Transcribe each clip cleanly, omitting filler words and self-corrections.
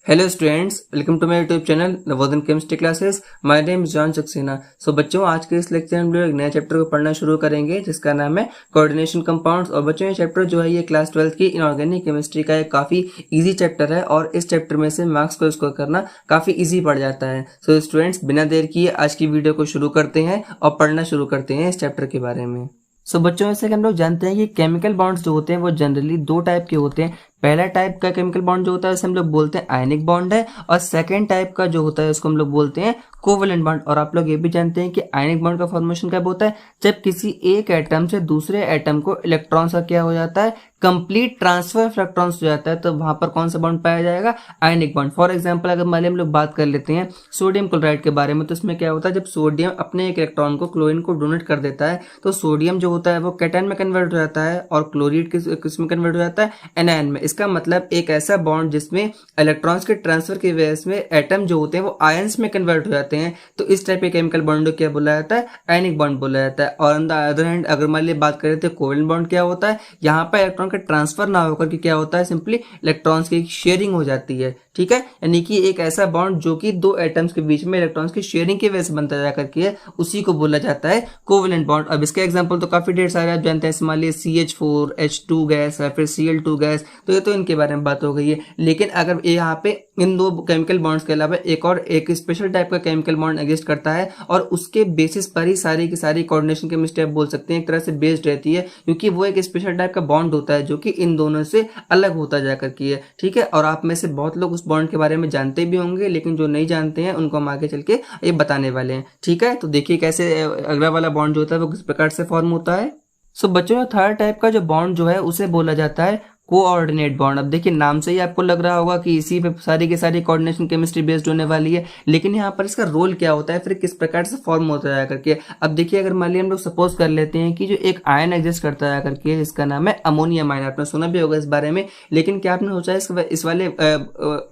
Hello students, welcome to my YouTube channel Navodaya chemistry classes. My name is John Saxena. So बच्चों, आज के इस lecture में हम लोग एक नया चैप्टर को पढ़ना शुरू करेंगे जिसका नाम है कोऑर्डिनेशन कंपाउंड्स। और बच्चों, ये चैप्टर जो है ये क्लास 12 की इनऑर्गेनिक केमिस्ट्री का एक काफी इजी चैप्टर है और इस चैप्टर में से मार्क्स को स्कोर करना काफी इजी पड़ जाता है। सो स्टूडेंट्स, बिना देर किए आज की वीडियो को शुरू करते हैं और पढ़ना शुरू करते हैं इस चैप्टर के बारे में। सो बच्चों, जैसे कि हम लोग जानते हैं कि केमिकल बॉन्ड्स जो होते हैं वो जनरली दो टाइप के होते हैं। पहला टाइप का केमिकल बॉन्ड जो होता है उसे हम लोग बोलते हैं आयनिक बॉन्ड है, और सेकंड टाइप का जो होता है उसको हम लोग बोलते हैं कोवेलेंट बॉन्ड। और आप लोग ये भी जानते हैं कि आयनिक बॉन्ड का फॉर्मेशन कब होता है, जब किसी एक एटम से दूसरे एटम को इलेक्ट्रॉन्स का क्या हो जाता है, कंप्लीट ट्रांसफर ऑफ इलेक्ट्रॉन्स हो जाता है। तो वहां पर कौन सा बॉन्ड पाया जाएगा, आयनिक बॉन्ड। फॉर एग्जांपल, अगर मान हम लोग बात कर लेते हैं सोडियम क्लोराइड के बारे में, तो इसमें क्या होता है, जब सोडियम अपने एक इलेक्ट्रॉन को क्लोरीन को डोनेट कर देता है तो सोडियम जो होता है वो कैटायन में कन्वर्ट हो जाता है और क्लोरीन किस में कन्वर्ट हो जाता है, एनायन में। इसका मतलब एक ऐसा बॉन्ड जिसमें इलेक्ट्रॉन्स के ट्रांसफर की वजह से एटम जो होते हैं वो आयंस में कन्वर्ट हो जाते हैं, तो इस टाइप के केमिकल बॉन्ड को क्या बोला जाता है, आयनिक बॉन्ड बोला जाता है। और ऑन द अदर हैंड, अगर मान ली बात करें तो कोवेलेंट बॉन्ड क्या होता है, यहाँ पर इलेक्ट्रॉन का ट्रांसफर ना होकर के क्या होता है, सिंपली इलेक्ट्रॉन्स की शेयरिंग हो जाती है। ठीक है, यानी कि एक ऐसा बॉन्ड जो कि दो एटम्स के बीच में इलेक्ट्रॉन्स की शेयरिंग की वजह से बनता जा करके उसी को बोला जाता है कोवेलेंट बॉन्ड। अब इसके एग्जांपल तो काफी ढेर सारे आप जानते हैं, मान लीजिए CH4 H2 गैस या फिर Cl2 गैस, तो ये तो इनके बारे में बात हो गई है। लेकिन अगर यहाँ पे इन दो केमिकल बॉन्ड्स के अलावा एक स्पेशल टाइप का केमिकल बॉन्ड एग्जिस्ट करता है और उसके बेसिस पर ही सारी की सारी कोऑर्डिनेशन केमिस्ट्री आप बोल सकते हैं एक तरह से बेस्ड रहती है, क्योंकि वो एक स्पेशल टाइप का बॉन्ड होता है जो कि इन दोनों से अलग होता जाकर के है। ठीक है, और आप में से बहुत लोग उस बॉन्ड के बारे में जानते भी होंगे, लेकिन जो नहीं जानते हैं उनको हम आगे चल के ये बताने वाले हैं। ठीक है, तो देखिए कैसे अगला वाला बॉन्ड जो होता है वो किस प्रकार से फॉर्म होता है। सो बच्चों, थर्ड टाइप का जो बॉन्ड जो है उसे बोला जाता है कोऑर्डिनेट बॉन्ड। अब देखिए, नाम से ही आपको लग रहा होगा कि इसी पे सारी की सारी कोऑर्डिनेशन केमिस्ट्री बेस्ड होने वाली है, लेकिन यहाँ पर इसका रोल क्या होता है, फिर किस प्रकार से फॉर्म होता है करके। अब देखिए, अगर मान लिया हम लोग सपोज कर लेते हैं कि जो एक आयन एग्जिस्ट करता है करके जिसका नाम है अमोनियम आयन, आपने सुना भी होगा इस बारे में, लेकिन क्या आपने सोचा इस वाले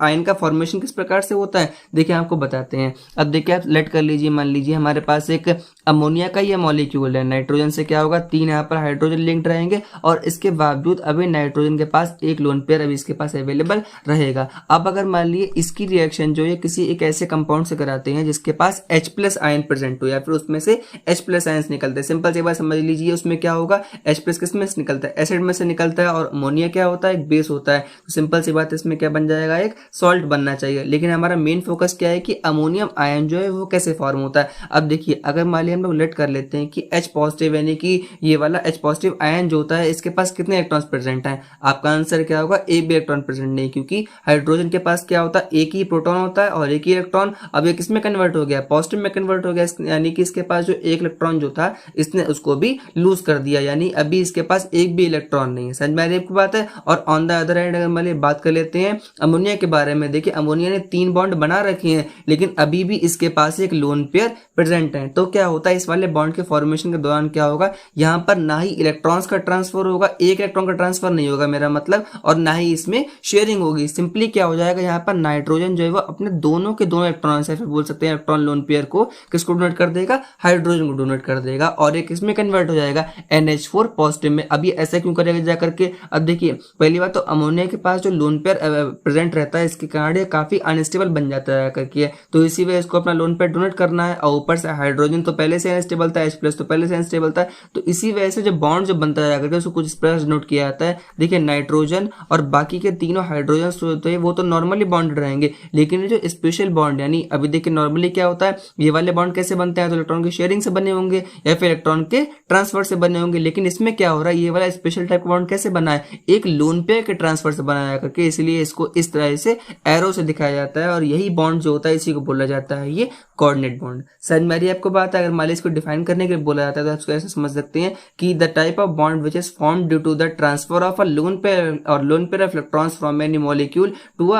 आयन का फॉर्मेशन किस प्रकार से होता है, देखिए आपको बताते हैं। अब देखिए, आप लेट कर लीजिए, मान लीजिए हमारे पास एक अमोनिया का ये मॉलिक्यूल है, नाइट्रोजन से क्या होगा, 3 यहाँ पर हाइड्रोजन लिंक्ड रहेंगे और इसके बावजूद अभी नाइट्रोजन के पास एक लोन पेयर अभी इसके पास अवेलेबल रहेगा। अब अगर मान लीजिए इसकी रिएक्शन जो है किसी एक ऐसे कंपाउंड से कराते हैं जिसके पास H+ आयन प्रेजेंट हो या फिर उसमें से H+ आयंस निकलते हैं, सिंपल सी बात समझ लीजिए, उसमें क्या होगा, H+ किस में से निकलता है, एसिड में से निकलता है, और अमोनिया क्या होता है, एक बेस होता है। तो सिंपल सी बात, इसमें क्या बन जाएगा, एक सॉल्ट बनना चाहिए। लेकिन हमारा मेन फोकस क्या है कि अमोनियम आयन जो है वो कैसे फॉर्म होता है। अब देखिए, अगर मान लीजिए हम लोग लेट कर लेते हैं कि H+ यानी कि ये वाला H+ आयन जो होता है इसके पास कितने इलेक्ट्रॉन्स प्रेजेंट हैं, आपका आंसर क्या होगा, एक भी इलेक्ट्रॉन प्रेजेंट नहीं, क्योंकि हाइड्रोजन के पास क्या होता है, एक ही प्रोटॉन होता है और एक ही इलेक्ट्रॉन। अब ये किसमें कन्वर्ट हो गया, पॉजिटिव में कन्वर्ट हो गया, यानी कि इसके पास जो एक इलेक्ट्रॉन जो था इसने उसको भी लूज कर दिया, यानी अभी इसके पास एक भी इलेक्ट्रॉन नहीं है। समझ में आ रही है आपको बात है। और ऑन द अदर हैंड, अगर मान बात कर लेते हैं अमोनिया के बारे में, देखिए अमोनिया ने 3 बॉन्ड बना रखे हैं लेकिन अभी भी इसके पास एक लोन पेयर प्रेजेंट है। तो क्या होता है, इस वाले बॉन्ड के फॉर्मेशन के दौरान क्या होगा, यहाँ पर ना ही इलेक्ट्रॉन्स का ट्रांसफर होगा, एक इलेक्ट्रॉन का ट्रांसफर नहीं होगा मेरा मतलब, और ना ही इसमें शेयरिंग होगी। सिंपली क्या हो जाएगा, यहाँ पर नाइट्रोजन जो है वो अपने दोनों के दोनों इलेक्ट्रॉन से, फिर बोल सकते हैं इलेक्ट्रॉन लोन पेयर को किसको डोनेट कर देगा, हाइड्रोजन को डोनेट कर देगा, और एक इसमें कन्वर्ट हो जाएगा NH4 पॉजिटिव में। अब ये ऐसा क्यों करेगा जाकर के, अब देखिए पहली बात तो अमोनिया के पास जो लोन पेयर प्रेजेंट रहता है इसके कारण ये काफी अनस्टेबल बन जाता है करके, तो इसी वजह इसको अपना लोन पेयर डोनेट करना है। और ऊपर से हाइड्रोजन तो पहले से अनस्टेबल था, H+ तो पहले से अनस्टेबल था, तो इसी वजह से जो बॉन्ड जो बनता है करके उसको कुछ इस प्रकार नोट किया जाता है। देखिए, नाइट्रोजन और बाकी के तीनों हाइड्रोजन होते हैं वो तो नॉर्मली बॉन्डेड रहेंगे, लेकिन जो स्पेशल बॉन्ड, यानी अभी देखिए नॉर्मली क्या होता है, ये वाले बॉन्ड कैसे बनते हैं, तो इलेक्ट्रॉन की शेयरिंग से बने होंगे या फिर इलेक्ट्रॉन के ट्रांसफर से बने होंगे। लेकिन इसमें क्या हो रहा है, ये वाला स्पेशल टाइप का बॉन्ड कैसे बना है, एक लोन पेयर के ट्रांसफर से बनाया करके, इसलिए इसको इस तरह से एरो से दिखाया जाता है, और यही बॉन्ड जो होता है इसी को बोला जाता है ये कोऑर्डिनेट बॉन्ड। समझ में आ रही है आपको बात। अगर मान लीजिए इसको डिफाइन करने के लिए बोला जाता है तो आप ऐसे समझ सकते हैं कि the type of bond which is formed due to the transfer of a lone pair और lone pair of electrons from any molecule to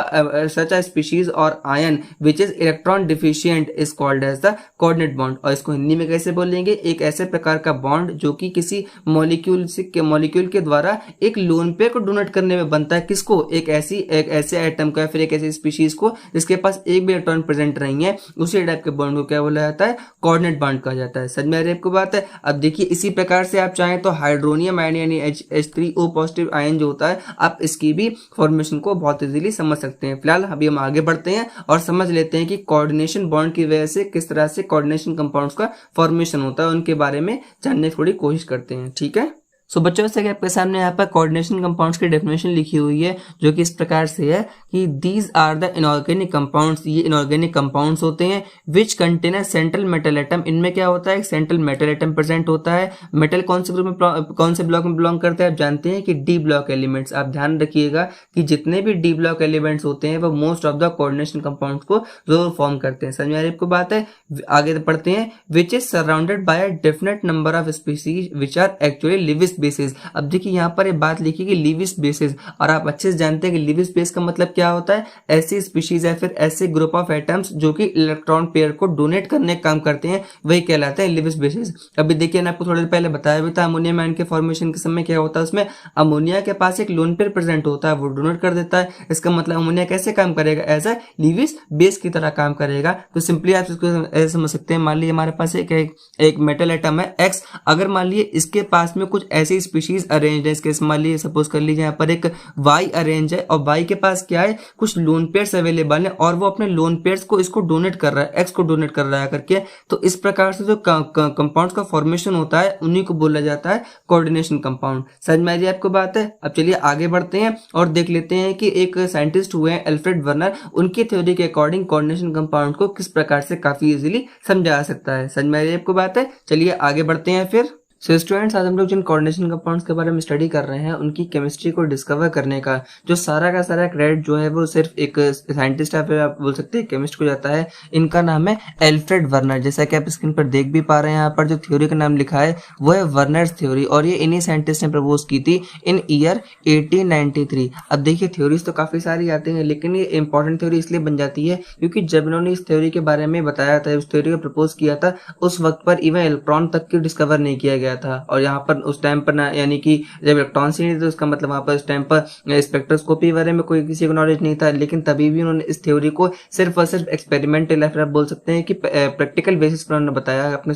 such a species or ion which is electron deficient is called as the coordinate bond। और इसको हिंदी में कैसे बोलेंगे, एक ऐसे प्रकार का बॉन्ड जो कि किसी मॉलिक्यूल के द्वारा एक लोन पेयर को डोनेट करने में बनता है, किसको, एक ऐसे एटम को या फिर एक ऐसी स्पीशीज को जिसके पास एक भी इलेक्ट्रॉन प्रेजेंट नहीं है, उसी टाइप के बॉन्ड को क्या बोला जाता है, कोऑर्डिनेट बॉन्ड कहा जाता है। समझ में आ रही है आपको बात है। अब देखिए, इसी प्रकार से आप चाहें तो हाइड्रोनियम आयन यानी H3O पॉजिटिव आयन जो होता है, आप इसकी भी फॉर्मेशन को बहुत इजीली समझ सकते हैं। फिलहाल अभी हम आगे बढ़ते हैं और समझ लेते हैं कि कोऑर्डिनेशन बॉन्ड की वजह से किस तरह से कोऑर्डिनेशन कंपाउंड्स का फॉर्मेशन होता है, उनके बारे में जानने की थोड़ी कोशिश करते हैं। ठीक है, सो बच्चों से आपके सामने यहाँ पर कोऑर्डिनेशन कंपाउंड्स की डेफिनेशन लिखी हुई है, जो कि इस प्रकार से है कि these are the inorganic compounds, ये इनऑर्गेनिक कंपाउंड्स होते हैं which contain a central metal atom. इनमें क्या होता है, एक सेंट्रल मेटल एटम प्रेजेंट होता है। मेटल कौन से ग्रुप में, कौन से ब्लॉक में बिलोंग करता है, आप जानते हैं कि डी ब्लॉक एलिमेंट्स। आप ध्यान रखिएगा कि जितने भी डी ब्लॉक एलिमेंट्स होते हैं वो most of the coordination compounds को जरूर फॉर्म करते हैं। समझ में आ रही है आपको बात है। आगे पढ़ते हैं, which is surrounded by a definite number of species which are actually Lewis bases. अब देखिए यहाँ पर ये बात लिखी कि लिविस बेसिस, और आप अच्छे से जानते हैं कि लिविस बेस का मतलब क्या होता है, ऐसी स्पीशीज या फिर ऐसे ग्रुप ऑफ एटम्स जो कि इलेक्ट्रॉन पेयर को डोनेट करने का काम करते हैं, वही कहलाते हैं लिविस बेसिस। अभी देखिए मैंने आपको थोड़ी देर पहले बताया भी था, अमोनियम आयन के फॉर्मेशन के समय क्या होता है, उसमें अमोनिया के पास एक लोन पेयर प्रेजेंट होता है, वो डोनेट कर देता है। इसका मतलब अमोनिया कैसे काम करेगा, एज अ लिविस बेस की तरह काम करेगा। तो सिंपली आप इसको ऐसे समझ सकते हैं, मान लीजिए हमारे पास एक मेटल एटम है एक्स, अगर मान लीजिए इसके पास में कुछ ऐसी स्पीशीज अरेंज है, इसके मान लीजिए सपोज कर लीजिए यहाँ पर एक वाई अरेंज है और वाई के पास क्या है, कुछ लोन पेयर्स अवेलेबल है और वो अपने लोन पेयर्स को इसको डोनेट कर रहा है, एक्स को डोनेट कर रहा है करके। तो इस प्रकार से जो कंपाउंड्स का फॉर्मेशन होता है उन्हीं को बोला जाता है कोऑर्डिनेशन कंपाउंड। समझ में आ रही है आपको बात है। अब चलिए आगे बढ़ते हैं और देख लेते हैं कि एक साइंटिस्ट हुए हैं एल्फ्रेड वर्नर, उनकी थ्योरी के अकॉर्डिंग कोऑर्डिनेशन कंपाउंड को किस प्रकार से काफी इजीली समझा जा सकता है। समझ में आ रही है आपको बात है। चलिए आगे बढ़ते हैं फिर। सो स्टूडेंट्स, आज हम लोग जिन कोऑर्डिनेशन कंपाउंड्स के बारे में स्टडी कर रहे हैं उनकी केमिस्ट्री को डिस्कवर करने का जो सारा का सारा क्रेडिट जो है वो सिर्फ एक साइंटिस्ट या फिर आप बोल सकते हैं केमिस्ट को जाता है। इनका नाम है एल्फ्रेड वर्नर। जैसा कि आप स्क्रीन पर देख भी पा रहे हैं, यहाँ पर जो थ्योरी का नाम लिखा है वो है वर्नर्स थ्योरी, और ये इन्हीं साइंटिस्ट ने प्रपोज की थी इन ईयर 1893। अब देखिए थ्योरीज तो काफी सारी आती हैं, लेकिन ये इंपॉर्टेंट थ्योरी इसलिए बन जाती है क्योंकि जब इन्होंने इस थ्योरी के बारे में बताया था, उस थ्योरी को प्रपोज किया था, उस वक्त पर इवन इलेक्ट्रॉन तक की डिस्कवर नहीं किया गया था। और यहाँ पर उस टाइम पर ना, यानी कि जब इलेक्ट्रॉन्स ही नहीं थे, तो उसका मतलब वहाँ पर उस टाइम पर स्पेक्ट्रोस्कोपी बारे में कोई किसी को नॉलेज नहीं था। लेकिन तभी भी उन्होंने इस थ्योरी को सिर्फ और सिर्फ एक्सपेरिमेंटल या फिर आप बोल सकते हैं कि प्रैक्टिकल बेसिस पर उन्होंने बताया अपने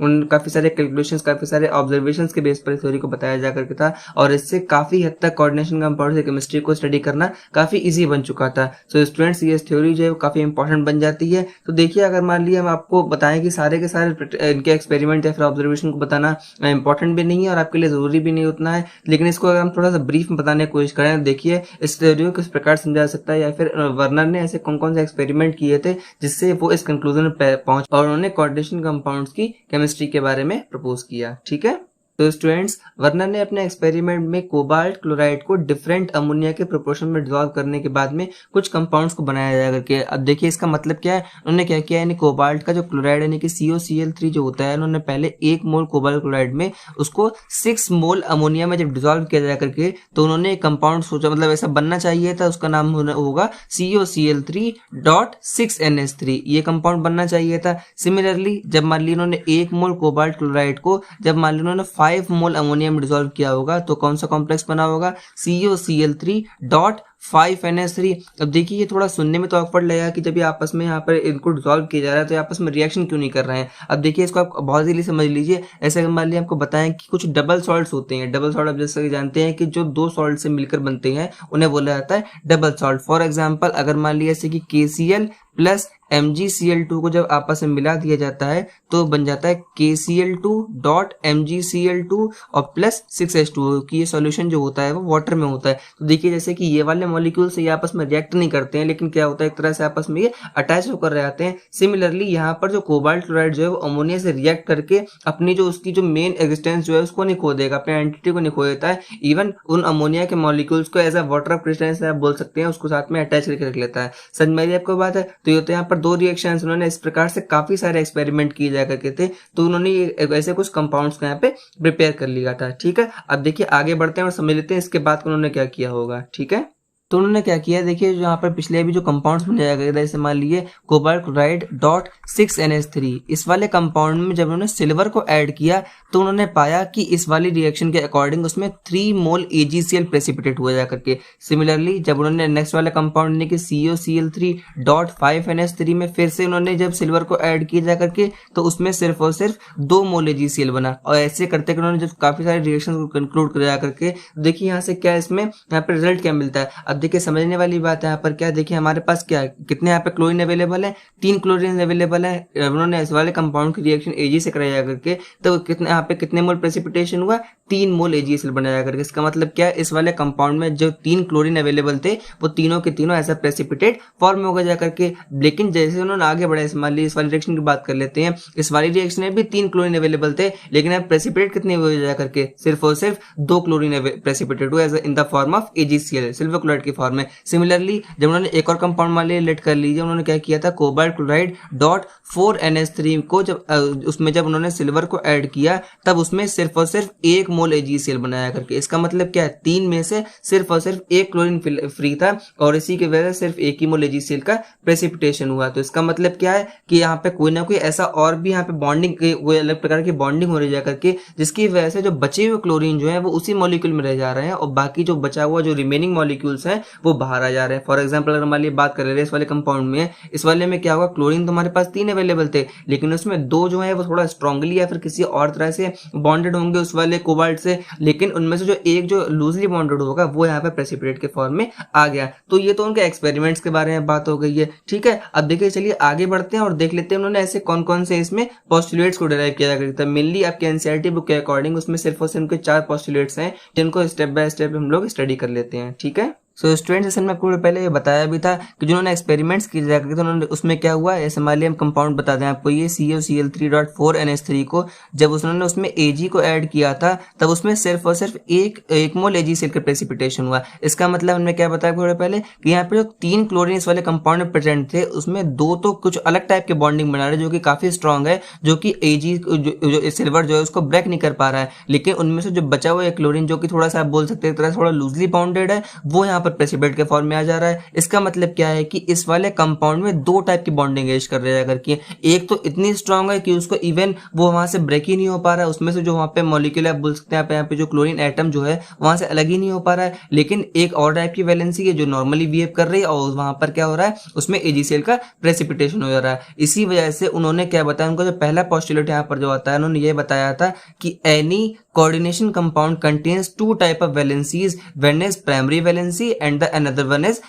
उन काफी सारे कैलकुलेशंस, काफी सारे ऑब्जर्वेशंस के बेस पर इस थ्योरी को बताया जा करके था, और इससे काफी हद तक कोऑर्डिनेशन कंपाउंड से केमिस्ट्री को स्टडी करना काफी इजी बन चुका था। सो स्टूडेंट्स, ये थ्योरी जो है काफी इंपॉर्टेंट बन जाती है। तो देखिए, अगर मान लिया हम आपको बताएं कि सारे के सारे इनके एक्सपेरिमेंट या फिर ऑब्जर्वेशन को बताना इंपॉर्टेंट भी नहीं है और आपके लिए जरूरी भी नहीं उतना है, लेकिन इसको अगर हम थोड़ा सा ब्रीफ में बताने की कोशिश करें, देखिए इस थ्योरी को किस प्रकार समझा जा सकता है, या फिर वर्नर ने ऐसे कौन कौन से एक्सपेरिमेंट किए थे जिससे वो इस कंक्लूजन पे पहुंच और उन्होंने कोऑर्डिनेशन कंपाउंड्स की केमिस्ट्री के बारे में प्रपोज किया। ठीक है, तो स्टूडेंट्स, वर्नर ने अपने एक्सपेरिमेंट में कोबाल्ट क्लोराइड को डिफरेंट अमोनिया के प्रोपोर्शन में डिसॉल्व करने के बाद में कुछ कंपाउंड्स को बनाया जा करके। अब देखिए इसका मतलब क्या है, उन्होंने क्या किया, यानी कोबाल्ट का जो क्लोराइड यानी कि COCl3 जो होता है, उन्होंने पहले 1 मोल कोबाल्ट क्लोराइड में उसको 6 मोल अमोनिया में जब डिसॉल्व किया जा करके, तो उन्होंने एक कंपाउंड सोचा, मतलब ऐसा बनना चाहिए था, उसका नाम होगा COCl3.6NH3, ये कंपाउंड बनना चाहिए था। सिमिलरली जब मान ली उन्होंने 1 मोल कोबाल्ट क्लोराइड को जब मान ली उन्होंने 5 मोल अमोनिया में डिसॉल्व किया होगा, तो कौन सा कॉम्प्लेक्स बना होगा, COCl3.5NH3। अब देखिए ये थोड़ा सुनने में तो ऑकवर्ड लगेगा कि जब ये आपस में यहाँ पर इनको डिसॉल्व किया जा रहा है तो ये आपस में रिएक्शन क्यों नहीं कर रहे हैं। अब देखिए इसको आप बहुत इजीली समझ लीजिए। ऐसे मान लीजिए आपको बताएं कि कुछ डबल सॉल्ट्स होते हैं। डबल सॉल्ट आप जैसे जानते हैं कि जो 2 सॉल्ट से मिलकर बनते हैं उन्हें बोला जाता है डबल सॉल्ट। फॉर एग्जाम्पल, अगर मान लीजिए जैसे कि KCl प्लस MgCl2 को जब आपस में मिला दिया जाता है तो बन जाता है KCl2.MgCl2 और प्लस 6H2O की ये सॉल्यूशन जो होता है वो वाटर में होता है। तो देखिए जैसे कि ये वाले मॉलिक्यूल से ये आपस में रिएक्ट नहीं करते हैं, लेकिन क्या होता है, एक तरह से आपस में ये अटैच होकर रह जाते हैं। सिमिलरली यहाँ पर जो कोबाल्ट क्लोराइड जो है वो अमोनिया से रिएक्ट करके अपनी जो उसकी जो मेन एग्जिस्टेंस जो है उसको नहीं खो देगा, अपने आइडेंटिटी को नहीं खो देता है। इवन उन अमोनिया के मॉलिक्यूल्स को as a water of crystals आप बोल सकते हैं, उसको साथ में अटैच करके रख लेता है। समझ में आपको बात है। तो ये होता है यहाँ पर 2 रिएक्शंस, उन्होंने इस प्रकार से काफी सारे एक्सपेरिमेंट किए जा करके थे, तो उन्होंने ऐसे कुछ कंपाउंड्स को यहाँ पे प्रिपेयर कर लिया था। ठीक है, अब देखिए आगे बढ़ते हैं और समझ लेते हैं इसके बाद उन्होंने क्या किया होगा। ठीक है, तो उन्होंने क्या किया, देखिए जो यहाँ पर पिछले भी जो कंपाउंड्स बनाया गया था, जैसे मान लीजिए कोबाल्ट क्लोराइड डॉट 6NH3, इस वाले कंपाउंड में जब उन्होंने सिल्वर को ऐड किया तो उन्होंने पाया कि इस वाली रिएक्शन के अकॉर्डिंग उसमें 3 मोल AgCl प्रेसिपिटेट हुआ जा करके। सिमिलरली जब उन्होंने नेक्स्ट वाला कंपाउंड यानी कि COCl3 डॉट 5NH3 में फिर से उन्होंने जब सिल्वर को ऐड किया जा करके तो उसमें सिर्फ और सिर्फ 2 मोल AgCl बना। और ऐसे करते करते उन्होंने जब काफी सारे रिएक्शन को कंक्लूड कर जा करके देखिए यहाँ से क्या इसमें यहाँ पर रिजल्ट क्या मिलता है। अब देखिए समझने वाली बात है यहाँ पर क्या, देखिए हमारे पास क्या है, कितने यहाँ पे क्लोरीन अवेलेबल है, 3 क्लोरीन अवेलेबल है। उन्होंने इस वाले कंपाउंड की रिएक्शन Ag से कराया करके तो कितने यहाँ पे कितने मोल प्रेसिपिटेशन हुआ, 3 मोल AgCl बनाया करके। इसका मतलब क्या है, इस वाले कंपाउंड में जो 3 क्लोरीन अवेलेबल थे वो तीनों के तीनों ऐसा प्रेसिपिटेट फॉर्म होगा जा करके। लेकिन जैसे उन्होंने आगे बढ़ा, मान लीजिए इस वाली रिएक्शन की बात कर लेते हैं, इस वाली रिएक्शन में भी 3 क्लोरीन अवेलेबल थे लेकिन अब प्रेसिपिटेट कितने हुए जा करके, सिर्फ और सिर्फ 2 क्लोरीन प्रेसिपिटेट हुए in the form of AgCl, silver chloride की फॉर्म में। सिमिलरली जब उन्होंने एक और कंपाउंड मान लिया, लेट कर लीजिए, उन्होंने क्या किया था, कोबाल्ट क्लोराइड डॉट 4NH3 को जब उसमें जब उन्होंने सिल्वर को ऐड किया तब उसमें सिर्फ और सिर्फ 1 मोल AgCl बनाया करके। इसका मतलब क्या है, 3 में से सिर्फ और सिर्फ 1 क्लोरीन फ्री था और इसी की वजह से सिर्फ 1 ही मोल AgCl का प्रेसिपिटेशन हुआ। तो इसका मतलब क्या है कि यहाँ पे कोई ना कोई ऐसा और भी यहाँ पे बॉन्डिंग, कोई अलग प्रकार की बॉन्डिंग हो रही जा करके, जिसकी वजह से जो बचे हुए क्लोरीन जो है वो उसी मॉलिक्यूल में रह जा रहे हैं और बाकी जो बचा हुआ जो रिमेनिंग मॉलिक्यूल्स हैं वो बाहर आ जा रहे हैं। फॉर एग्जांपल अगर हमारी बात कर रहे हैं इस वाले कंपाउंड में, इस वाले में क्या होगा, क्लोरीन तो हमारे पास 3 अवेलेबल थे लेकिन उसमें 2 जो है वो थोड़ा स्ट्रांगली या फिर किसी और तरह से बॉन्डेड होंगे उस वाले कोबाल्ट से, लेकिन उनमें से जो एक जो लूजली बॉन्डेड होगा वो यहाँ पे प्रेसिपिटेट के फॉर्म में आ गया। तो ये तो उनके एक्सपेरिमेंट्स के बारे में बात हो गई है, ठीक है। अब देखिए चलिए आगे बढ़ते हैं और देख लेते हैं उन्होंने ऐसे कौन कौन से इसमें पोस्टुलेट्स को डिराइव किया गया था। मेनली आपके एनसीईआरटी बुक के अकॉर्डिंग उसमें सिर्फ और सिर्फ उनके 4 पोस्टुलेट्स हैं जिनको स्टेप बाय स्टेप हम लोग स्टडी कर लेते हैं, ठीक है। सो स्टूडेंट सेशन में आपको पहले ये बताया भी था कि जिन्होंने एक्सपेरिमेंट्स किए जाकर तो उन्होंने उसमें क्या हुआ, ऐसे मान लिया हम कंपाउंड बता दें आपको, ये COCl3.4NH3 को जब उन्होंने उसमें Ag को ऐड किया था तब उसमें सिर्फ और सिर्फ एक मोल AgCl का प्रेसिपिटेशन हुआ। इसका मतलब हमने क्या बताया थोड़ा पहले कि यहाँ पे जो 3 क्लोरीन इस वाले कंपाउंड में प्रेजेंट थे उसमें 2 तो कुछ अलग टाइप के बॉन्डिंग बना रहे जो कि काफी स्ट्रॉन्ग है, जो कि Ag जो सिल्वर जो है उसको ब्रेक नहीं कर पा रहा है, लेकिन उनमें से जो बचा हुआ क्लोरीन जो कि थोड़ा सा आप बोल सकते हैं थोड़ा लूजली बाउंडेड है वो यहाँ पर प्रेसिपिटेट के फॉर्म में आ जा रहा है। इसका मतलब क्या है कि इस वाले कंपाउंड में 2 टाइप की बॉन्डिंग एज कर रहे हैं करके, एक तो इतनी स्ट्रांग है कि उसको इवन वो वहां से ब्रेक ही नहीं हो पा रहा है, उसमें से जो वहां पे मॉलिक्यूल आप बोल सकते हैं यहाँ पे जो क्लोरीन एटम जो है वहां से अलग ही नहीं हो पा रहा है, लेकिन एक और टाइप की वैलेंसी है जो नॉर्मली बिहेव कर रही है और वहां पर क्या हो रहा है, उसमें AgCl का प्रेसिपिटेशन हो जा रहा है। इसी वजह से उन्होंने क्या बताया, उनका जो पहला पोस्टुलेट यहाँ पर जो आता है उन्होंने ये बताया था कि any coordination compound contains 2 type of valencies, one is primary valency and the another one is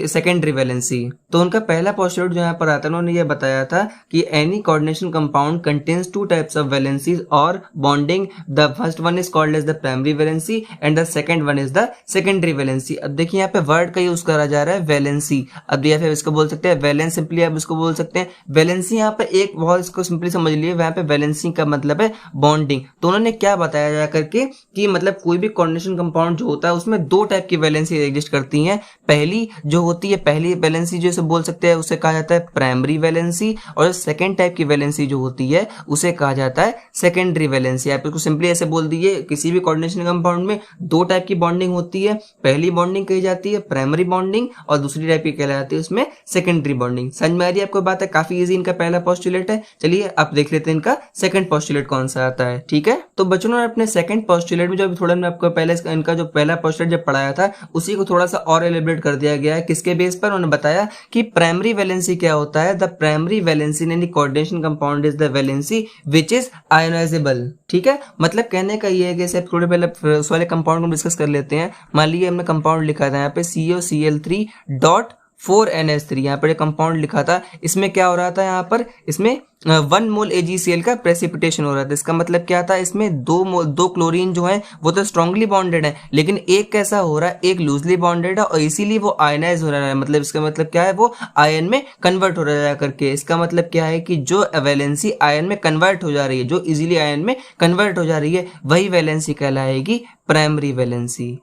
secondary valency। तो उनका पहला पोस्टुलेट जो यहाँ पर आता है उन्होंने ये बताया था कि any coordination compound contains 2 types of valencies or bonding, the first one is called as the primary valency and the second one is the secondary valency। अब देखिए यहाँ पे वर्ड का यूज करा जा रहा है वैलेंसी, अब या फिर इसको बोल सकते हैं वैलेंस, सिंपली आप इसको बोल सकते हैं वैलेंसी। यहाँ पे एक बहुत इसको सिंपली समझ लिए, वहाँ पे वैलेंसी का मतलब है बॉन्डिंग। तो उन्होंने क्या बताया जा करके कि मतलब कोई भी कोऑर्डिनेशन कंपाउंड जो होता है उसमें 2 टाइप की वैलेंसी एग्जिस्ट करती हैं। पहली जो होती है, पहली वैलेंसी जो बोल सकते हैं उसे कहा जाता है प्राइमरी वैलेंसी, और सेकंड टाइप की वैलेंसी जो होती है उसे कहा जाता है सेकेंडरी वैलेंसी। आप इसको सिंपली ऐसे बोल दीजिए, किसी भी कोऑर्डिनेशन कंपाउंड में 2 टाइप की बॉन्डिंग होती है, पहली बॉन्डिंग कही जाती है प्राइमरी बॉन्डिंग और दूसरी टाइप की कहलाती है उसमें सेकेंडरी बॉन्डिंग। समझ में आ रही है आपको बात है, काफी इजी इनका पहला पोस्टुलेट है। चलिए आप देख लेते हैं इनका सेकंड पोस्टुलेट कौन सा आता है, ठीक है। तो बच्चों ने अपने सेकंड पोस्टुलेट में जो थोड़ा मैं आपको पहले इनका जो पहला पोस्टुलेट जब पढ़ाया था उसी को थोड़ा सा और एलिब्रेट कर दिया गया है। किसके बेस पर? उन्होंने बताया कि प्राइमरी वैलेंसी क्या होता है, the primary valency in any coordination compound is the valency which is ionisable, ठीक है। मतलब कहने का ये है कि सिर्फ थोड़े पहले उस वाले कंपाउंड को डिस्कस कर लेते हैं। मान लीजिए हमने कंपाउंड लिखा था यहाँ पे COCl3.4NH3, यहाँ पर कंपाउंड लिखा था, इसमें क्या हो रहा था, यहाँ पर इसमें 1 मोल AgCl का प्रेसिपिटेशन हो रहा था। इसका मतलब क्या था, इसमें 2 क्लोरीन जो है वो तो स्ट्रांगली बॉन्डेड है, लेकिन एक कैसा हो रहा है, एक लूजली बॉन्डेड है और इसीलिए वो आयनाइज हो रहा है। मतलब इसका मतलब क्या है, वो आयन में कन्वर्ट हो रहा है करके। इसका मतलब क्या है कि जो वैलेंसी आयन में कन्वर्ट हो जा रही है, जो इजीली आयन में कन्वर्ट हो जा रही है, वही वैलेंसी कहलाएगी प्राइमरी वैलेंसी।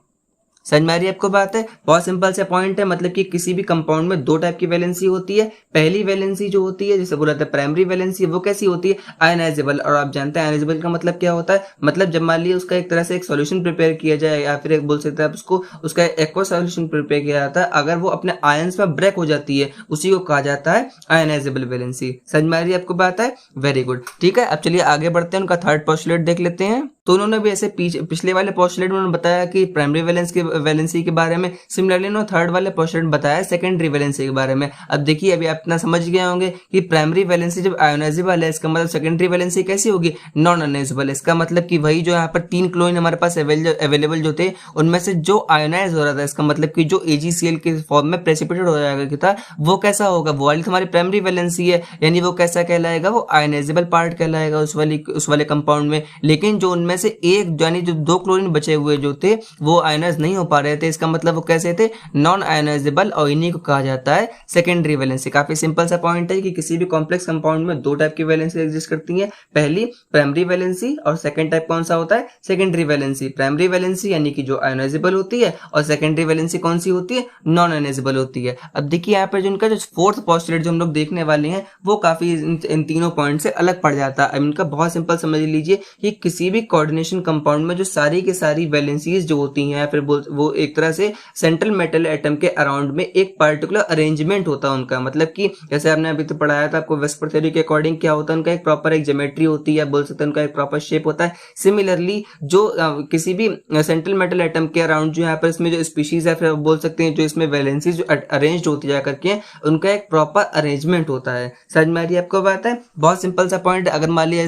समझ में आ रही है आपको बात है? बहुत सिंपल से पॉइंट है, मतलब कि किसी भी कंपाउंड में दो टाइप की वैलेंसी होती है। पहली वैलेंसी जो होती है, जैसे बोला था प्राइमरी वैलेंसी, वो कैसी होती है? आयनाइजेबल। और आप जानते हैं आयनाइजेबल का मतलब क्या होता है? मतलब जब मान लीजिए उसका एक तरह से एक सॉल्यूशन प्रिपेयर किया जाए, या फिर एक बोल सकते हैं आप उसको, उसका एक्वा सॉल्यूशन प्रिपेयर किया जाता है, अगर वो अपने आयंस में ब्रेक हो जाती है, उसी को कहा जाता है आयनाइजेबल वैलेंसी। समझ में आ रही है आपको बात है? वेरी गुड, ठीक है। अब चलिए आगे बढ़ते हैं, उनका थर्ड पोस्टुलेट देख लेते हैं। तो उन्होंने भी ऐसे पिछले वाले पोस्टुलेट में उन्होंने बताया कि प्राइमरी वैलेंसी के बारे में, सिमिलरली उन्होंने थर्ड वाले पोस्टुलेट बताया सेकेंडरी वैलेंसी के बारे में। अब देखिए अभी आप इतना समझ गए होंगे कि प्राइमरी वैलेंसी जब आयोनाइजेबल है, इसका मतलब सेकेंडरी वैलेंसी कैसी होगी? Non ionisable. इसका मतलब कि वही जो यहाँ पर 3 क्लोरीन हमारे पास अवेलेबल जो थे, उनमें से जो आयोनाइज हो रहा था, इसका मतलब कि जो AgCl के फॉर्म में प्रेसिपिटेट हो जाएगा था, वो कैसा होगा? वो वाली हमारी प्राइमरी वैलेंसी है, यानी वो कैसा कहलाएगा? वो आयोनाइजेबल पार्ट कहलाएगा उस वाले कंपाउंड में। लेकिन जो उनमें से एक, यानी जो 2 क्लोरीन बचे हुए जो थे, वो आयोनाइज नहीं हो पा रहे थे, इसका मतलब वो कैसे थे? नॉन आयोनाइजेबल, और इन्हीं को कहा जाता है सेकेंडरी वैलेंसी। काफी सिंपल सा पॉइंट है कि किसी भी कॉम्प्लेक्स कंपाउंड में दो टाइप की वैलेंसी एग्जिस्ट करती है। पहली प्राइमरी वैलेंसी, और सेकंड टाइप कौन सा होता है? Secondary valency. प्राइमरी वैलेंसी यानी कि जो आयोनाइजेबल होती है, और सेकेंडरी वैलेंसी कौन सी होती है? नॉन आयोनाइजेबल होती है। अब देखिए यहाँ पर जो इनका जो फोर्थ पोस्टुलेट जो हम लोग देखने वाले हैं, वो काफी इन तीनों पॉइंट से अलग पड़ जाता है। इनका बहुत सिंपल समझ लीजिए कि किसी भी कोऑर्डिनेशन कंपाउंड में जो सारी की सारी वैलेंसीज जो होती हैं, फिर वो एक तरह से सेंट्रल मेटल एटम के अराउंड में एक पर्टिकुलर अरेंजमेंट होता है उनका। मतलब कि जैसे आपने अभी तो पढ़ाया था आपको वेस्पर थ्योरी के अकॉर्डिंग, क्या होता है उनका? एक प्रॉपर एक ज्योमेट्री होती है, बोल सकते हैं उनका एक प्रॉपर शेप होता है। सिमिलरली जो किसी भी सेंट्रल मेटल एटम के अराउंड जो यहाँ पर इसमें जो स्पीशीज है, फिर बोल सकते हैं जो इसमें वैलेंसीज जो अरेंज होती जा करके, उनका एक प्रॉपर अरेंजमेंट होता है। समझ में आ रही है आपको बात है? बहुत सिंपल सा पॉइंट। अगर मान लीजिए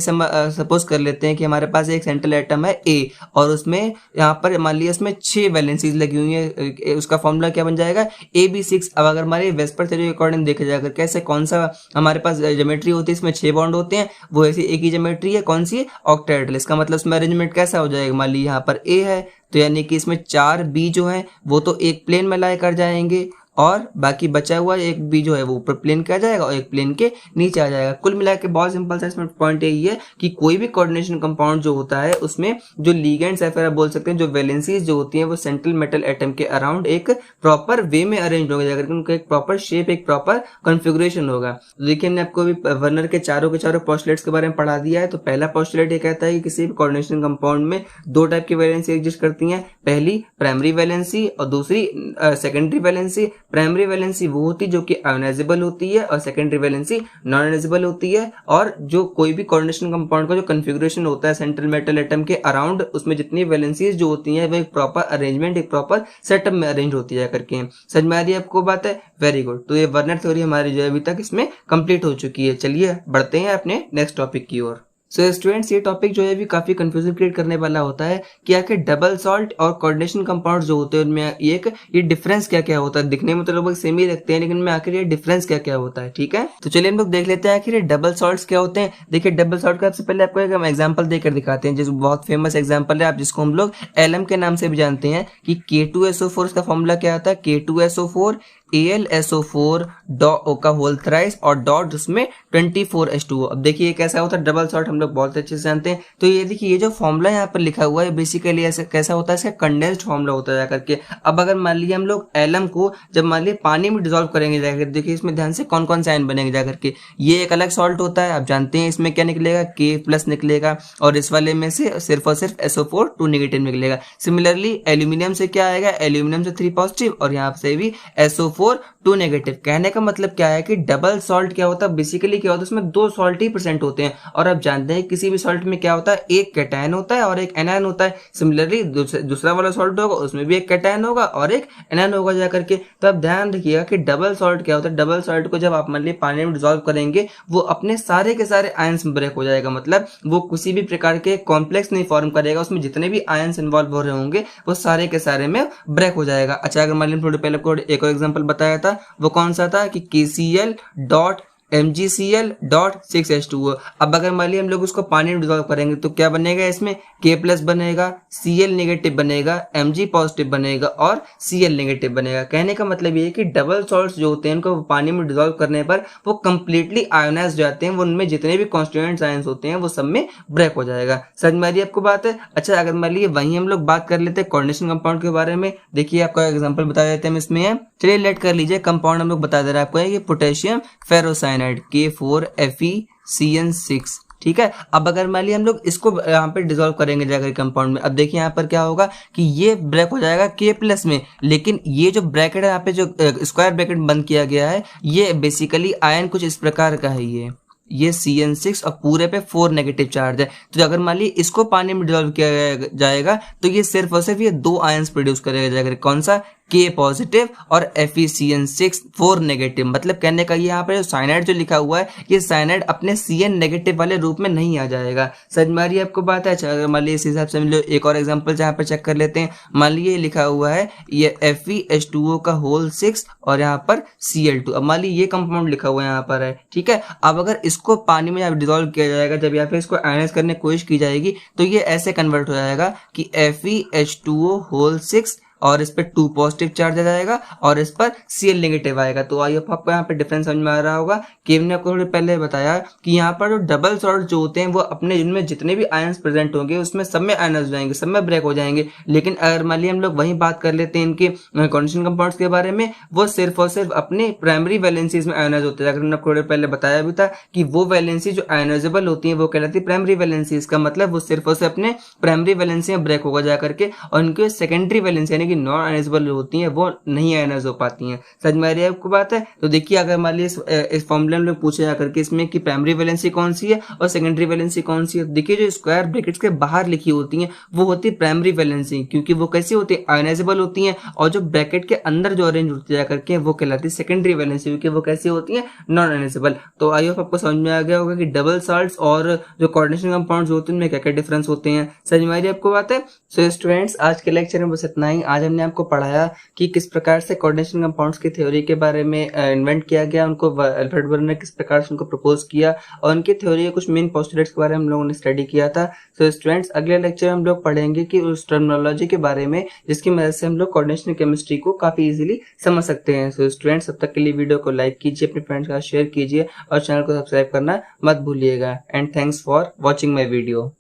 सपोज कर लेते हैं कि हमारे पास एक सेंट्रल एटम है A, और उसमें यहाँ पर मान लीजिए इसमें 6 वैलेंसीज लगी हुई है, उसका फॉर्मूला क्या बन जाएगा? AB6। अब अगर हमारे वेस्पर थ्योरी के अकॉर्डिंग देखा जाएगा कैसे, कौन सा हमारे पास ज्योमेट्री होती है, इसमें 6 बॉन्ड होते हैं, वो ऐसी एक ही ज्योमेट्री है, कौन सी है? ऑक्टेहेड्रल। इसका मतलब इसमें अरेंजमेंट कैसा हो जाएगा? मान लीजिए यहाँ पर A है, तो यानी कि इसमें 4 B जो है वो तो एक प्लेन में लाई कर जाएंगे, और बाकी बचा हुआ एक बी जो है वो ऊपर प्लेन के आ जाएगा और एक प्लेन के नीचे आ जाएगा। कुल मिला के बहुत सिंपल सा इसमें पॉइंट यही है कि कोई भी कोऑर्डिनेशन कंपाउंड जो होता है, उसमें जो लिगेंड्स है, फिर आप बोल सकते हैं जो वैलेंसीज जो होती हैं, वो सेंट्रल मेटल एटम के अराउंड एक प्रॉपर वे में अरेंज होगा, जाकर उनका एक प्रॉपर शेप, एक प्रॉपर कॉन्फ़िगरेशन होगा। तो देखिए हमने आपको अभी वर्नर के चारों पोस्टुलेट्स के बारे में पढ़ा दिया है। तो पहला पोस्टुलेट ये कहता है कि किसी भी कोऑर्डिनेशन कंपाउंड में दो टाइप की वैलेंसी एग्जिस्ट करती हैं। पहली प्राइमरी वैलेंसी और दूसरी सेकेंडरी वैलेंसी। प्राइमरी वैलेंसी वो होती है जो कि आयोनाइजेबल होती है, और सेकेंडरी वैलेंसी नॉन आयोनाइजेबल होती है। और जो कोई भी कोऑर्डिनेशन कंपाउंड का जो कॉन्फ़िगरेशन होता है सेंट्रल मेटल एटम के अराउंड, उसमें जितनी वैलेंसीज जो होती हैं वो एक प्रॉपर अरेंजमेंट, एक प्रॉपर सेटअप में अरेंज होती है करके। समझ में आ रही है आपको बात है? Very good. तो ये वर्नर थ्योरी हमारी जो है अभी तक इसमें कंप्लीट हो चुकी है। चलिए बढ़ते हैं अपने नेक्स्ट टॉपिक की ओर। सो स्टूडेंट्स, ये टॉपिक जो है भी काफी कंफ्यूजन क्रिएट करने वाला होता है कि आखिर डबल सॉल्ट और कोऑर्डिनेशन कंपाउंड जो होते हैं उनमें ये डिफरेंस क्या क्या होता है। दिखने में तो लगभग सेम ही लगते हैं, लेकिन में आखिर ये डिफरेंस क्या क्या होता है। ठीक है, तो चलिए हम लोग देख लेते हैं आखिर ये डबल सॉल्ट्स क्या होते हैं। देखिए डबल सॉल्ट का सबसे पहले आपको एक हम एग्जांपल देकर दिखाते हैं, जिस बहुत फेमस एग्जांपल है, आप जिसको हम लोग एलएम के नाम से भी जानते हैं कि K2SO4 का फॉर्मूला क्या आता है? K2SO4 AlSO4 का होल थ्राइस और डॉट उसमें 24H2O। अब देखिए कैसा होता है डबल सॉल्ट, हम लोग बहुत अच्छे से जानते हैं। तो ये देखिए ये जो फॉर्मूला यहाँ पर लिखा हुआ है बेसिकली ऐसे कैसा होता है, इसका कंडेंस्ड फॉर्मूला होता है जाकर के। अब अगर मान लीजिए हम लोग एलएम को जब मान लीजिए पानी में डिजोल्व करेंगे जाकर, देखिए इसमें ध्यान से कौन कौन से आयन बनेंगे जाकर के। ये एक अलग सॉल्ट होता है, आप जानते हैं इसमें क्या निकलेगा? K+ निकलेगा, और इस वाले में से सिर्फ और सिर्फ SO4 2 नेगेटिव निकलेगा। सिमिलरली एल्यूमिनियम से क्या आएगा? एल्यूमिनियम से 3 पॉजिटिव, और यहाँ से भी SO4 2 नेगेटिव। कहने का मतलब क्या है कि डबल सॉल्ट क्या होता है, बेसिकली क्या होता है, उसमें 2 सॉल्ट ही प्रेजेंट होते हैं। और आप जानते हैं किसी भी सॉल्ट में क्या होता है, एक कैटायन होता है और एक एनायन होता है। सिमिलरली दूसरा वाला सॉल्ट होगा उसमें भी एक कैटायन होगा और एक एनायन होगा जाकर के। तो आप ध्यान रखिएगा कि डबल सॉल्ट क्या होता है। डबल सॉल्ट को जब आप मान लीजिए पानी में डिसॉल्व करेंगे, वो अपने सारे के सारे आयंस में ब्रेक हो जाएगा। मतलब वो किसी भी प्रकार के कॉम्प्लेक्स नहीं फॉर्म करेगा, उसमें जितने भी आयंस इन्वॉल्व हो रहे होंगे वो सारे के सारे में ब्रेक हो जाएगा। अच्छा, अगर मान लीजिए थोड़ी पहले को एक और एग्जांपल बताया था, वो कौन सा था कि KCl MgCl.6H2O। अब अगर मान लिया हम लोग उसको पानी में डिजोल्व करेंगे तो क्या बनेगा, इसमें K+ बनेगा, Cl नेगेटिव बनेगा, Mg पॉजिटिव बनेगा और Cl नेगेटिव बनेगा। कहने का मतलब ये है कि डबल सॉल्ट्स जो होते हैं उनको पानी में डिजोल्व करने पर वो कंप्लीटली आयोनाइज हो जाते हैं, वो उनमें जितने भी कॉन्स्टिट्यूएंट आयंस होते हैं वो सब में ब्रेक हो जाएगा। समझ में आ रही है आपको बात है? अच्छा, अगर मान लीजिए वहीं हम लोग बात कर लेते हैं कोऑर्डिनेशन कंपाउंड के बारे में। देखिए आपका एग्जांपल बता देते हैं हम इसमें है। चलिए लेट कर लीजिए, कंपाउंड हम लोग बता दे रहे हैं आपको है ये पोटेशियम फेरोसाइनाइड K4FeCN6। ठीक है, अब अगर मान लिया हम लोग इसको यहाँ पे डिसॉल्व करेंगे जाकर कंपाउंड में, अब देखिए यहाँ पर क्या होगा कि ये ब्रेक हो जाएगा K+ में, लेकिन ये जो ब्रैकेट है यहाँ पे जो स्क्वायर ब्रैकेट बंद किया गया है ये बेसिकली आयन कुछ इस प्रकार का है। ये CN6 और पूरे पे 4 नेगेटिव चार्ज है। तो अगर मान लीजिए इसको पानी में डिसॉल्व किया जाएगा तो ये सिर्फ और सिर्फ ये 2 आयंस प्रोड्यूस करेगा जाएगा। कौन सा? K पॉजिटिव और FeCN6 4 नेगेटिव। मतलब कहने का ये यहाँ पे जो साइनाइड जो लिखा हुआ है ये साइनाइड अपने Cn नेगेटिव वाले रूप में नहीं आ जाएगा। समझ में आ रही है आपको बात है? अच्छा, अगर मान लीजिए इस हिसाब से हम लोग एक और एग्जांपल जहाँ पे चेक कर लेते हैं। मान लीजिए लिखा हुआ है ये FeH2O का होल 6 और यहाँ पर Cl2। अब मान लीजिए ये कंपाउंड लिखा हुआ है यहाँ पर है, ठीक है। अब अगर इसको पानी में डिसॉल्व किया जाएगा, जब यहाँ पे इसको आयनाइज करने की कोशिश की जाएगी तो ये ऐसे कन्वर्ट हो जाएगा कि FeH2O होल 6 और इस पर 2 पॉजिटिव चार्ज आ जाएगा और इस पर Cl नेगेटिव आएगा। तो आई होप आपको यहाँ पे डिफरेंस समझ में आ रहा होगा कि हमने आपको थोड़ी पहले बताया कि यहाँ पर जो डबल सॉल्ट जो होते हैं वो अपने जिनमें जितने भी आयंस प्रेजेंट होंगे उसमें सब में आयनाइज हो जाएंगे, सब में ब्रेक हो जाएंगे। लेकिन अगर मान लीजिए हम लोग वहीं बात कर लेते हैं इनके कोऑर्डिनेशन कंपाउंड्स के बारे में, वो सिर्फ और सिर्फ अपने प्राइमरी वैलेंसीज में आयनाइज होते हैं। अगर हमने थोड़े पहले बताया भी था कि वो वैलेंसी जो आयनाइजेबल होती है वो कहलाती है प्राइमरी वैलेंसी। इसका मतलब वो सिर्फ और सिर्फ अपने प्राइमरी वैलेंसी में ब्रेक होगा जा करके, और उनके सेकेंडरी वैलेंसी यानी कि नॉन आयनाइजेबल होती हैं वो नहीं आयनाइज हो पाती हैं। समझ में आ रही है आपको बात है? तो देखिए अगर मान लीजिए इस फॉर्मूले में पूछे जाकर के इसमें कि प्राइमरी वैलेंसी कौन सी है और सेकेंडरी वैलेंसी कौन सी है, देखिए जो स्क्वायर ब्रैकेट्स के बाहर लिखी होती हैं वो होती है प्राइमरी वैलेंसी, क्योंकि वो कैसी होती है? आयनाइजेबल होती हैं। और जो ब्रैकेट के अंदर जो अरेंज होती जाकर के वो कहलाती है सेकेंडरी वैलेंसी, क्योंकि वो कैसी होती है? Non ionisable. तो आई होप आपको समझ में आ गया होगा कि डबल सॉल्ट्स और जो कोऑर्डिनेशन कंपाउंड्स होते हैं उनमें क्या क्या डिफरेंस होते हैं। समझ में आ रही है आपको बात है? सो स्टूडेंट्स, आज के लेक्चर में बस इतना ही। आज हमने आपको पढ़ाया कि किस प्रकार से कोऑर्डिनेशन कंपाउंड्स की थ्योरी के बारे में इन्वेंट किया गया, उनको अल्फ्रेड बर्नर ने किस प्रकार से उनको प्रपोज किया और उनकी थ्योरी के कुछ मेन पोस्टुलेट्स के बारे में हम लोगों ने स्टडी किया था। सो स्टूडेंट्स, अगले लेक्चर में हम लोग पढ़ेंगे कि उस टर्मिनोलॉजी के बारे में जिसकी मदद से हम लोग कोऑर्डिनेशन केमिस्ट्री को काफी इजीली समझ सकते हैं। सो स्टूडेंट्स, तब तक के लिए वीडियो को लाइक कीजिए, अपने फ्रेंड्स के साथ शेयर कीजिए और चैनल को सब्सक्राइब करना मत भूलिएगा। And thanks for watching my video.